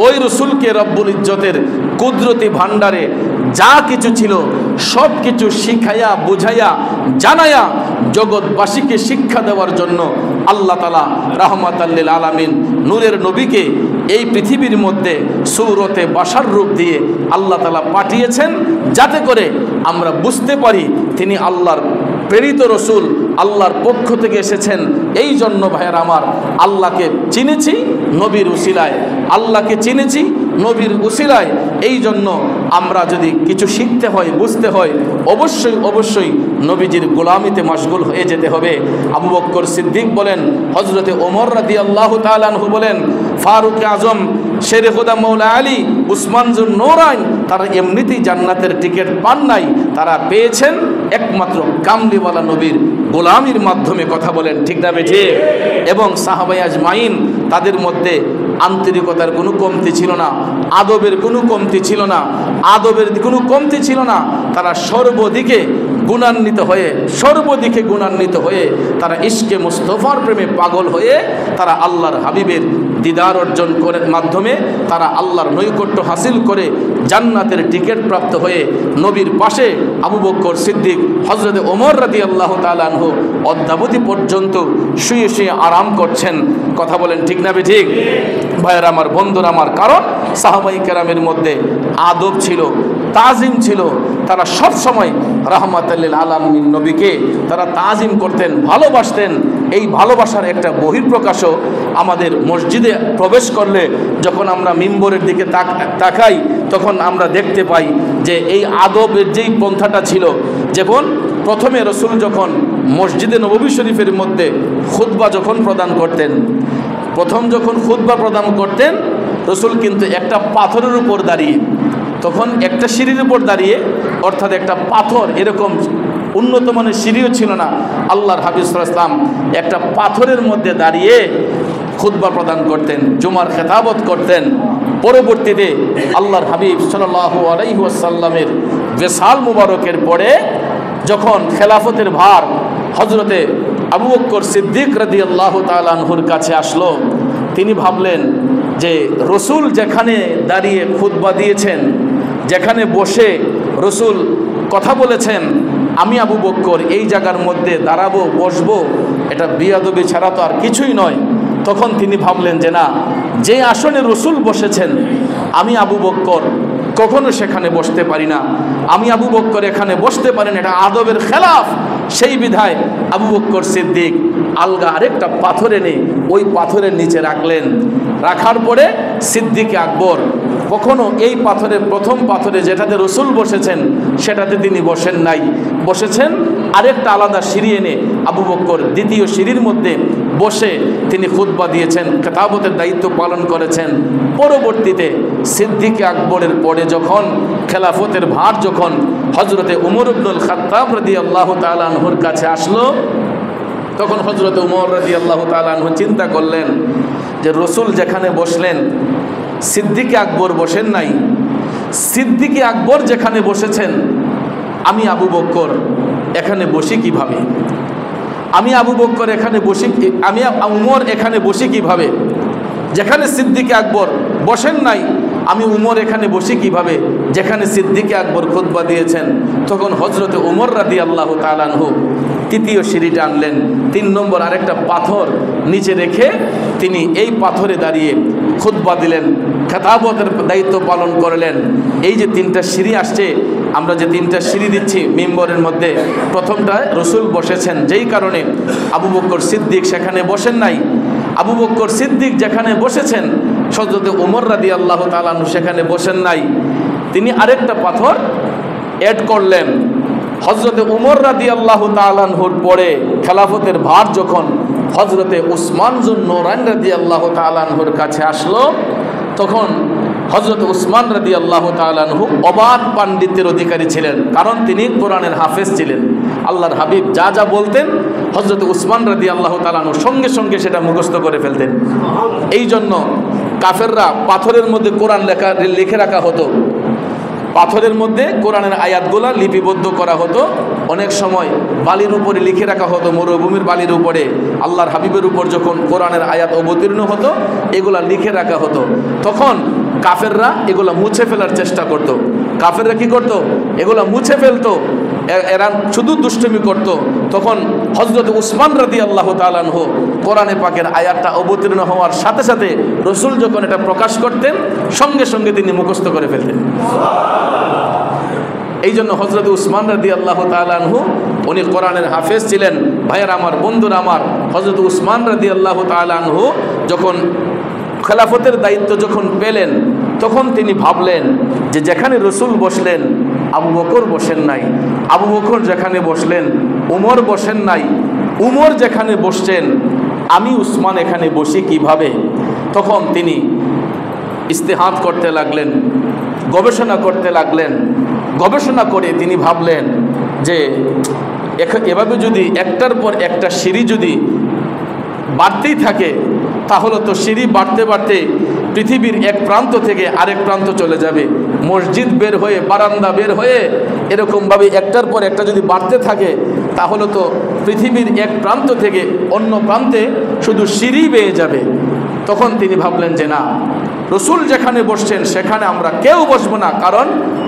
ওই রসুলকে রব্বুল ইজ্জতের কুদরতি ভান্ডারে যা কিছু ছিল সব কিছু শিখাইয়া বুঝাইয়া জানাইয়া জগৎবাসীকে শিক্ষা দেওয়ার জন্য আল্লাহ তাআলা রাহমাতাল লিল আলামিন নূরের নবীকে এই পৃথিবীর মধ্যে সূরতে বাশার রূপ দিয়ে আল্লাহ তাআলা পাঠিয়েছেন, যাতে করে আমরা বুঝতে পারি তিনি আল্লাহর প্রেরিত রসুল, আল্লাহর পক্ষ থেকে এসেছেন। এই জন্য ভাইয়ের আমার, আল্লাহকে চিনেছি নবীর উসিলায়, আল্লাহকে চিনেছি নবীর উসিলায়। এই জন্য আমরা যদি কিছু শিখতে হয়, বুঝতে হয়, অবশ্যই অবশ্যই নবীজির গোলামিতে মশগুল হয়ে যেতে হবে। আবু বকর সিদ্দিক বলেন, হযরতে ওমর রাদিয়াল্লাহু তাআলা আনহু বলেন, ফারুক আজম, শেরে খুদা মৌলা আলী, উসমান জুন নূরাইন, তারা এমনিতেই জান্নাতের টিকিট পান নাই, তারা পেয়েছেন একমাত্র কামলিওয়ালা নবীর গোলামির মাধ্যমে। কথা বলেন ঠিক না বেঠিক? এবং সাহাবায়ে আজমাইন, তাদের মধ্যে আন্তরিকতার কোনো কমতি ছিল না, আদবের কোনো কমতি ছিল না, আদবের কোনো কমতি ছিল না। তারা সর্বদিকে গুণান্বিত হয়ে তারা ইশকে মুস্তফার প্রেমে পাগল হয়ে তারা আল্লাহর হাবিবের দিদার অর্জন করার মাধ্যমে তারা আল্লাহর নৈকট্য হাসিল করে জান্নাতের টিকিট প্রাপ্ত হয়ে নবীর পাশে আবু বকর সিদ্দিক, হযরতে ওমর রাদিয়াল্লাহু তাআলা আনহু অদ্যাবধি পর্যন্ত শুয়ে শুয়ে আরাম করছেন। কথা বলেন ঠিক না ঠিক? ভাইয়ের আমার, বন্ধুরা আমার, কারণ সাহাবায়ে কেরামের মধ্যে আদব ছিল, তাজিম ছিল। তারা সব সময় রাহমাতাল লিল আলামিন নবীকে তারা তাজিম করতেন, ভালোবাসতেন। এই ভালোবাসার একটা বহিঃপ্রকাশও আমাদের মসজিদে প্রবেশ করলে যখন আমরা মিম্বরের দিকে তাকাই, তখন আমরা দেখতে পাই যে এই আদবের যেই পন্থাটা ছিল, যেমন প্রথমে রসুল যখন মসজিদে নববী শরীফের মধ্যে খুতবা যখন প্রদান করতেন, যখন খুতবা প্রদান করতেন, রসুল কিন্তু একটা পাথরের উপর দাঁড়িয়ে, তখন একটা সিঁড়ির উপর দাঁড়িয়ে, অর্থাৎ একটা পাথর, এরকম উন্নত মানের সিঁড়িও ছিল না, আল্লাহর হাবিব সাল্লাল্লাহু আলাইহি ওয়াসাল্লাম একটা পাথরের মধ্যে দাঁড়িয়ে খুতবা প্রদান করতেন, জুমার খেতাবত করতেন। পরবর্তীতে আল্লাহর হাবিব সাল্লাল্লাহু আলাইহি ওয়াসাল্লামের বিসাল মুবারকের পরে যখন খেলাফতের ভার হযরতে আবু বকর সিদ্দিক রাদিয়াল্লাহু তাআলা আনহুর কাছে আসলো, তিনি ভাবলেন যে রসুল যেখানে দাঁড়িয়ে খুতবা দিয়েছেন, যেখানে বসে রসুল কথা বলেছেন, আমি আবু বকর এই জায়গার মধ্যে দাঁড়াবো, বসবো, এটা বিয়াদবি ছাড়া তো আর কিছুই নয়। তখন তিনি ভাবলেন যে না, যে আসনে রসুল বসেছেন আমি আবু বকর কখনো সেখানে বসতে পারি না, আমি আবু বকর এখানে বসতে পারি না, এটা আদবের খেলাফ। সেই বিধায় আবু বকর সিদ্দিক আলগা আরেকটা পাথর এনে ওই পাথরের নিচে রাখলেন। রাখার পরে সিদ্দিক আকবর কখনো এই পাথরের প্রথম পাথরে যেটাতে রসুল বসেছেন সেটাতে তিনি বসেন নাই, বসেছেন আরেকটা আলাদা সিঁড়ি এনে আবু বকর দ্বিতীয় সিঁড়ির মধ্যে বসে তিনি খুতবা দিয়েছেন, খেতাবতের দায়িত্ব পালন করেছেন। পরবর্তীতে সিদ্দিক আকবরের পরে যখন খেলাফতের ভার যখন হযরতে উমর ইবনুল খাত্তাব রাদিয়াল্লাহু তাআলা আনহুর কাছে আসলো, তখন হযরতে উমর রাদিয়াল্লাহু তাআলা আনহু চিন্তা করলেন যে রসুল যেখানে বসলেন সিদ্দিক আকবর বসেন নাই, সিদ্দিক আকবর যেখানে বসেছেন আমি আবু বকর এখানে বসি কিভাবে, আমি আবু বকর এখানে বসি, আমি উমর এখানে বসি কিভাবে, যেখানে সিদ্দিক আকবর বসেন নাই আমি উমর এখানে বসি কিভাবে, যেখানে সিদ্দিক আকবর খুতবা দিয়েছেন। তখন হযরতে উমর রাদিয়াল্লাহু তাআলা আনহু তৃতীয় সিঁড়িটা আনলেন, 3 নম্বর আরেকটা পাথর নিচে রেখে তিনি এই পাথরে দাঁড়িয়ে খুতবা দিলেন, খেতাবতের দায়িত্ব পালন করলেন। এই যে 3টা সিঁড়ি আসছে, আমরা যে 3টা সিঁড়ি দিচ্ছি মিম্বরের মধ্যে, প্রথমটায় রসুল বসেছেন, যেই কারণে আবু বকর সিদ্দিক সেখানে বসেন নাই। আবু বকর সিদ্দিক যেখানে বসেছেন হযরতে উমর রাদিয়াল্লাহু তাআলা আনহু সেখানে বসেন নাই। তিনি আরেকটা পাথর অ্যাড করলেন। হযরতে উমর রাদিয়াল্লাহু তাআলা আনহুর পরে খেলাফতের ভার যখন হযরতে উসমান জুন নূরাইন রাদিয়াল্লাহু তাআলা আনহুর কাছে আসলো, তখন হযরত উসমান রাদিয়াল্লাহু তাআলা আনহু অবাধ পাণ্ডিত্যের অধিকারী ছিলেন, কারণ তিনি কোরআনের হাফেজ ছিলেন। আল্লাহর হাবিব যা যা বলতেন হযরত উসমান রাদিয়াল্লাহু তাআলা আনহু সঙ্গে সঙ্গে সেটা মুখস্থ করে ফেলতেন। এই জন্য কাফেররা পাথরের মধ্যে কোরআন লিখে রাখা হতো, পাথরের মধ্যে কোরআনের আয়াতগুলা লিপিবদ্ধ করা হতো। অনেক সময় বালির উপরে লিখে রাখা হতো, মরুভূমির বালির উপরে আল্লাহর হাবিবের উপর যখন কোরআনের আয়াত অবতীর্ণ হতো এগুলা লিখে রাখা হতো। তখন কাফেররা এগুলো মুছে ফেলার চেষ্টা করত। কাফেররা কি করত? এগুলো মুছে ফেলতো, এরা শুধু দুষ্টুমি করত। তখন হযরত উসমান রাদিয়াল্লাহু তাআলা আনহু কোরআনে পাকের আয়াতটা অবতীর্ণ হওয়ার সাথে সাথে রসুল যখন এটা প্রকাশ করতেন সঙ্গে সঙ্গে তিনি মুখস্থ করে ফেলতেন। এই জন্য হযরত উসমান রাদিয়াল্লাহু তাআলা আনহু উনি কোরআনের হাফেজ ছিলেন। ভাইয়ের আমার, বন্ধুরা আমার, হযরত উসমান রাদিয়াল্লাহু তাআলা আনহু যখন খেলাফতের দায়িত্ব যখন পেলেন তখন তিনি ভাবলেন যে যেখানে রসুল বসলেন আবু বকর বসেন নাই, আবু বকর যেখানে বসলেন উমর বসেন নাই, উমর যেখানে বসছেন আমি উসমান এখানে বসি কিভাবে? তখন তিনি ইস্তেহাদ করতে লাগলেন, গবেষণা করতে লাগলেন। গবেষণা করে তিনি ভাবলেন যে এভাবে যদি একটার পর একটা সিঁড়ি যদি বাড়তেই থাকে তাহলে তো সিঁড়ি বাড়তে বাড়তে পৃথিবীর এক প্রান্ত থেকে আরেক প্রান্ত চলে যাবে। মসজিদ বের হয়ে, বারান্দা বের হয়ে এরকমভাবে একটার পর একটা যদি বাড়তে থাকে তাহলে তো পৃথিবীর এক প্রান্ত থেকে অন্য প্রান্তে শুধু সিঁড়ি বেয়ে যাবে। তখন তিনি ভাবলেন যে না, রসুল যেখানে বসছেন সেখানে আমরা কেউ বসবো না, কারণ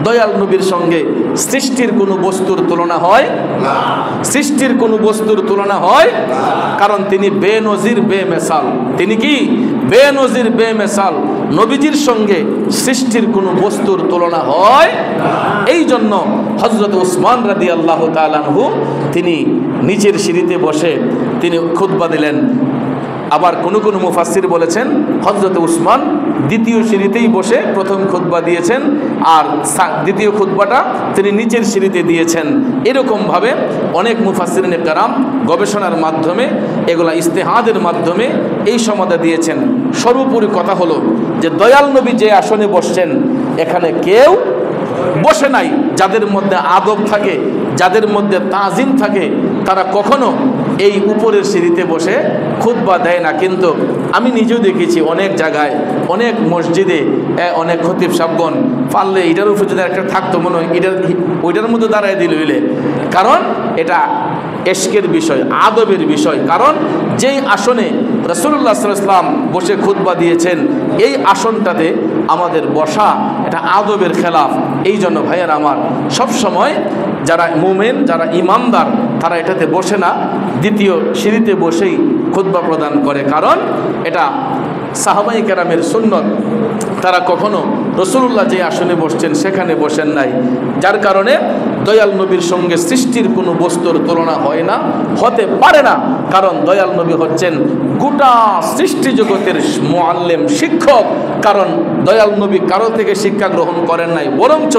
দয়াল নবীর সঙ্গে সৃষ্টির কোনো বস্তুর তুলনা হয় না। সৃষ্টির কোনো বস্তুর তুলনা হয়, কারণ তিনি বেনজির বেমেসাল। তিনি কি? বেনজির বেমেসাল। নবীজির সঙ্গে সৃষ্টির কোনো বস্তুর তুলনা হয়। এই জন্য হযরত উসমান রাদিয়াল্লাহু তাআলা আনহু তিনি নিচের সিঁড়িতে বসে তিনি খুতবা দিলেন। আবার কোনো কোনো মুফাসসির বলেছেন হযরত উসমান দ্বিতীয় সিঁড়িতেই বসে প্রথম খুতবা দিয়েছেন, আর দ্বিতীয় খুতবাটা তিনি নিচের সিঁড়িতে দিয়েছেন। এরকমভাবে অনেক মুফাসসিরিনে কেরাম গবেষণার মাধ্যমে, এগুলা ইস্তেহাদের মাধ্যমে এই সমাধা দিয়েছেন। সর্বোপরি কথা হলো যে দয়াল নবী যে আসনে বসছেন এখানে কেউ বসে নাই। যাদের মধ্যে আদব থাকে, যাদের মধ্যে তাজিম থাকে, তারা কখনো এই উপরের সিঁড়িতে বসে খুতবা দেয় না। কিন্তু আমি নিজেও দেখেছি অনেক জায়গায়, অনেক মসজিদে অনেক খতিব সাহেবগণ পারলে এটার উপর যদি একটা থাকতো মনে হয় ওইটার মধ্যে দাঁড়ায় দিল হইলে, কারণ এটা এশকের বিষয়, আদবের বিষয়। কারণ যেই আসনে রাসূলুল্লাহ সাল্লাল্লাহু আলাইহি ওয়াসাল্লাম বসে খুতবা দিয়েছেন এই আসনটাতে আমাদের বসা এটা আদবের খেলাফ। এই জন্য ভাইয়ের আমার, সব সময় যারা মুমিন, যারা ইমানদার, তারা এটাতে বসে না, দ্বিতীয় সিঁড়িতে বসেই খুতবা প্রদান করে, কারণ এটা সাহাবায়ে কেরামের সুন্নত। তারা কখনো রাসূলুল্লাহ যে আসনে বসছেন সেখানে বসেন নাই, যার কারণে দয়াল নবীর সঙ্গে সৃষ্টির কোনো বস্তুর তুলনা হয় না, হতে পারে না। কারণ দয়াল নবী হচ্ছেন গোটা সৃষ্টি জগতের মুআল্লিম, শিক্ষক। কারণ দয়াল নবী কারো থেকে শিক্ষা গ্রহণ করেন নাই, বরঞ্চ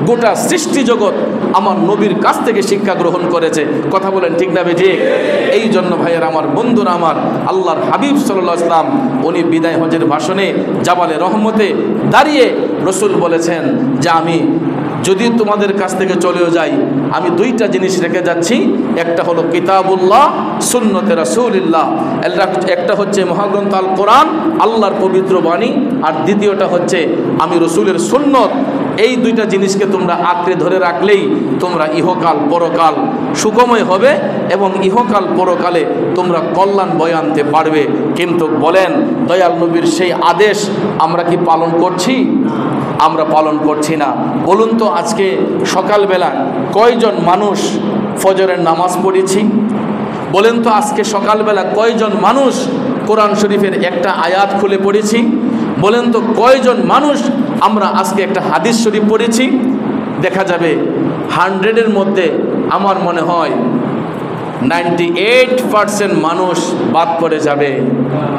গোটা সৃষ্টি জগৎ আমার নবীর কাছ থেকে শিক্ষা গ্রহণ করেছে। কথা বলেন ঠিক না বেঠিক? এই জন্য ভাইয়ের আমার, বন্ধুরা আমার, আল্লাহর হাবিব সাল্লাল্লাহু আলাইহি ওয়াসাল্লাম উনি বিদায় হজের ভাষণে জাবালে রহমতে দাঁড়িয়ে রসুল বলেছেন যে আমি যদি তোমাদের কাছ থেকে চলেও যাই আমি দুইটা জিনিস রেখে যাচ্ছি। একটা হলো কিতাবুল্লাহ, সুন্নতে রাসূলুল্লাহ। একটা হচ্ছে মহাগ্রন্থ আল কোরআন, আল্লাহর পবিত্র বাণী, আর দ্বিতীয়টা হচ্ছে আমি রসুলের সুন্নত। এই দুইটা জিনিসকে তোমরা আঁকড়ে ধরে রাখলেই তোমরা ইহকাল পরকাল সুখময় হবে এবং ইহকাল পরকালে তোমরা কল্যাণ বয়ে আনতে পারবে। কিন্তু বলেন দয়াল নবীর সেই আদেশ আমরা কি পালন করছি? আমরা পালন করছি না। বলুন তো আজকে সকালবেলা কয়জন মানুষ ফজরের নামাজ পড়েছি? বলেন তো আজকে সকালবেলা কয়জন মানুষ কোরআন শরীফের একটা আয়াত খুলে পড়েছি? বলেন তো কয়জন মানুষ আমরা আজকে একটা হাদিস শরীফ পড়েছি? দেখা যাবে 100-এর মধ্যে আমার মনে হয় 98% মানুষ বাদ পড়ে যাবে,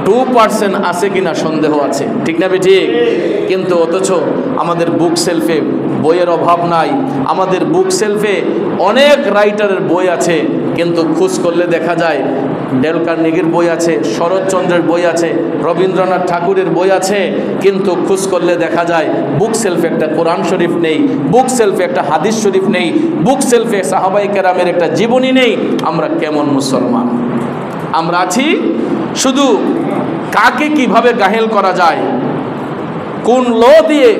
2% আছে কিনা সন্দেহ আছে। ঠিক না ঠিক? কিন্তু অথচ আমাদের বুক সেলফে বইয়ের অভাব নাই। আমাদের বুক সেলফে অনেক রাইটারের বই আছে, কিন্তু খোঁজ করলে দেখা যায় ডেল কার্নেগির বই আছে, শরৎচন্দ্রের বই আছে, রবীন্দ্রনাথ ঠাকুরের বই আছে, কিন্তু খোঁজ করলে দেখা যায় বুক সেলফে একটা কোরআন শরীফ নেই, বুক সেলফে একটা হাদিস শরীফ নেই, বুক সেলফে সাহাবায়ে কেরামের একটা জীবনী নেই। আমরা কেমন মুসলমান? আমরা আছি শুধু কাকে কিভাবে গাহেল করা যায়, কোন ল দিয়ে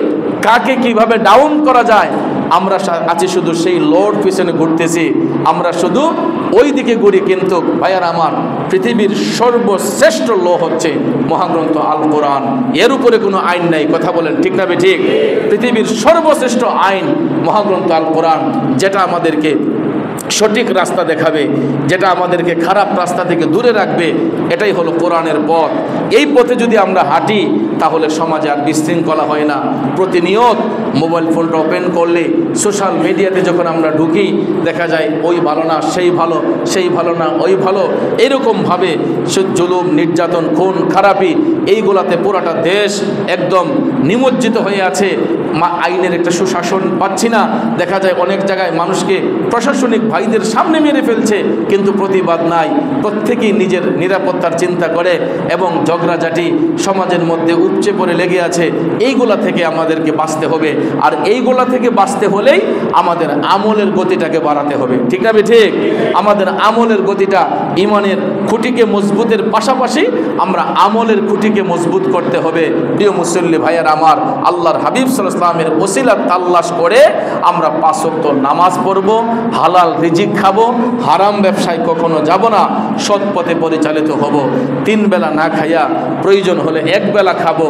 কাকে কিভাবে ডাউন করা যায়, আমরা আছি শুধু সেই লোড পিছনে ঘুরতেছি, আমরা শুধু ওই দিকে ঘুরি। কিন্তু ভাইয়ার আমার, পৃথিবীর সর্বশ্রেষ্ঠ লো হচ্ছে মহাগ্রন্থ আল কোরআন। এর উপরে কোনো আইন নাই, কথা বলেন ঠিক না ঠিক? পৃথিবীর সর্বশ্রেষ্ঠ আইন মহাগ্রন্থ আল কোরআন, যেটা আমাদেরকে সঠিক রাস্তা দেখাবে, যেটা আমাদেরকে খারাপ রাস্তা থেকে দূরে রাখবে, এটাই হলো কোরআনের পথ। এই পথে যদি আমরা হাঁটি তাহলে সমাজে আর বিশৃঙ্খলা হয় না। প্রতিনিয়ত মোবাইল ফোনটা ওপেন করলে, সোশ্যাল মিডিয়াতে যখন আমরা ঢুকি, দেখা যায় ওই ভালো না সেই ভালো, সেই ভালো না ওই ভালো, এরকমভাবে জুলুম, নির্যাতন, খুন খারাপি, এইগুলাতে পুরাটা দেশ একদম নিমজ্জিত হয়ে আছে। আইনের একটা সুশাসন পাচ্ছি না। দেখা যায় অনেক জায়গায় মানুষকে প্রশাসনিক ভাইদের সামনে মেরে ফেলছে, কিন্তু প্রতিবাদ নাই। প্রত্যেকেই নিজের নিরাপত্তার চিন্তা করে এবং ঝগড়াঝাটি সমাজের মধ্যে উপচে পড়ে লেগে আছে। এইগুলা থেকে আমাদেরকে বাঁচতে হবে। আর এইগুলা থেকে বাঁচতে হলেই আমাদের আমলের গতিটাকে বাড়াতে হবে, ঠিক না ঠিক? আমাদের আমলের গতিটা, ইমানের খুঁটিকে মজবুতের পাশাপাশি আমরা আমলের খুঁটিকে মজবুত করতে হবে। প্রিয় মুসল্লি ভাইয়ার আমার, আল্লাহর হাবিব সাল্লাল্লাহু আলাইহি ওয়াসাল্লামের ওসিলা তাল্লাশ করে আমরা 5 ওয়াক্ত নামাজ পড়ব, হালাল রিজিক খাবো, হারাম ব্যবসায় কখনো যাব না, সৎ পথে পরিচালিত হব। 3 বেলা না খাইয়া প্রয়োজন হলে 1 বেলা খাবো।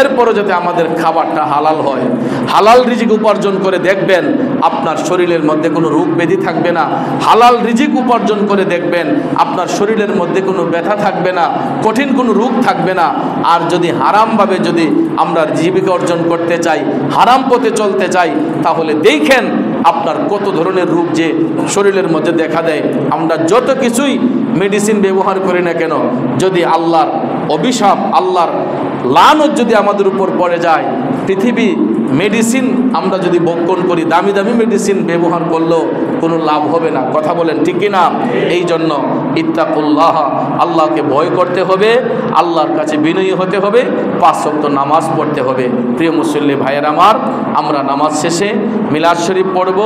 এরপরও যাতে আমাদের খাবারটা হালাল হয়। হালাল রিজিক উপার্জন করে দেখবেন আপনার শরীরের মধ্যে কোনো রোগ ব্যাধি থাকবে না। হালাল রিজিক উপার্জন করে দেখবেন আপনার শরীরের মধ্যে কোনো ব্যথা থাকবে না, কঠিন কোনো রোগ থাকবে না। আর যদি হারামভাবে যদি আমরা জীবিকা অর্জন করতে চাই, হারাম পথে চলতে চাই, তাহলে দেখেন আপনার কত ধরনের রোগ যে শরীরের মধ্যে দেখা দেয়। আমরা যত কিছুই মেডিসিন ব্যবহার করি না কেন, যদি আল্লাহর অভিশাপ, আল্লাহর লানত যদি আমাদের উপর পড়ে যায়, পৃথিবী মেডিসিন আমরা যদি বক্ষণ করি, দামি দামি মেডিসিন ব্যবহার করলেও কোনো লাভ হবে না, কথা বলেন ঠিক কিনা? এই জন্য ইত্তাকুল্লাহ, আল্লাহকে ভয় করতে হবে, আল্লাহর কাছে বিনয়ী হতে হবে, 5 ওয়াক্ত নামাজ পড়তে হবে। প্রিয় মুসল্লি ভাইয়ের আমার, আমরা নামাজ শেষে মিলাদ শরীফ পড়ব।